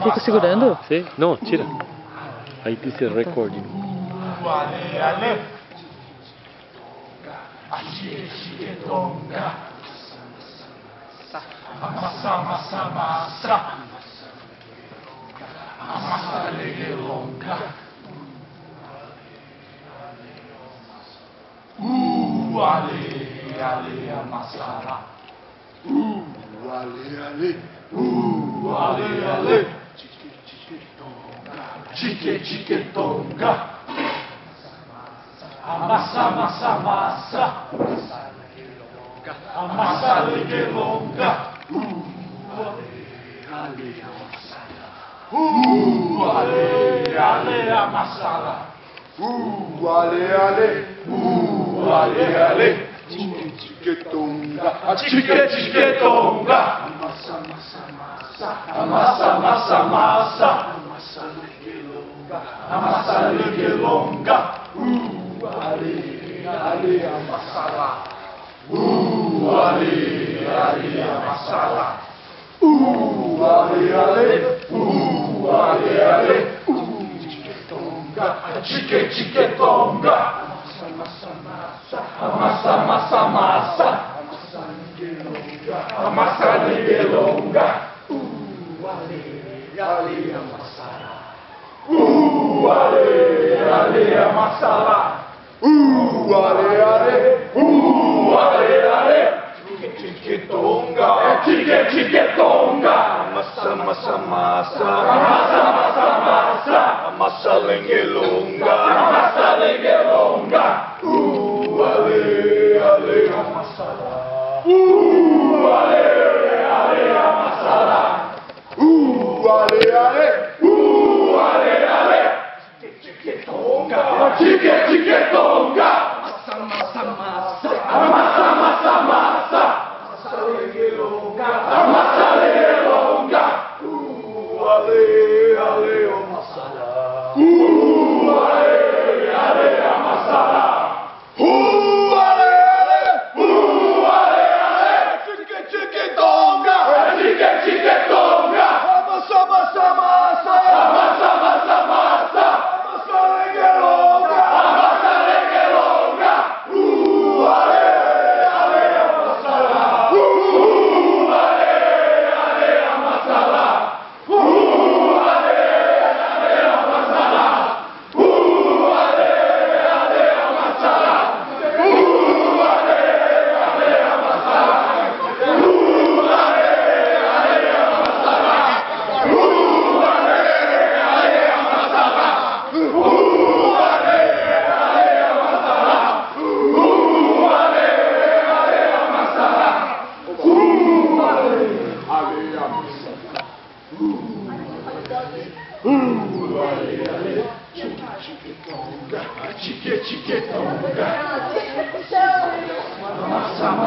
Fica segurando? Sim? Não, tira. Aí dice recording. Ale, ale. Chiquetonga. Amassa, amassa, amassa. Amassa, legelonga. Ale, ale, amassará. Ale, ale. Ale, ale. Chiquetonga. Amassa, amassa, amassa. Amassa, legelonga. Ale, ale, amassará. Ale, ale. Ale, ale. Chiquetonga. Chiquetonga. Amassa, amassa, amassa. Amassa, amassa, amassa. Amassa, legelonga. Amassa, legelonga. Ale, ale, amassará. Ale, ale, amassará. Ale, ale. Ale, ale. Chiquetonga. Amassa, amassa, amassa. Amassa, legelonga. Ale, ale, amassará. Ale, ale, amassará. Ale, ale. Ale, ale. Chiquetonga. Chiquetonga. Amassa, amassa, amassa. Amassa, amassa, amassa. Amassa, legelonga. Amassa, legelonga. Ale, ale, amassará. Ale, ale, amassará. Ale, ale. Ale, ale. Chiquetonga. Chiquetonga. Amassa, amassa, amassa. Amassa, amassa, amassa. Amassa, legelonga. Amassa, legelonga. Ale, ale, amassará. Ale, ale, amassará. Chiquetonga. Amassa, amassa, amassa. Amassa, amassa, amassa. Amassa, legelonga. Amassa, legelonga. Ale, ale, amassará. Ale, ale, amassará. Ale, ale, amassará. Ale, ale, amassará. Chiquetonga. Amassa, amassa.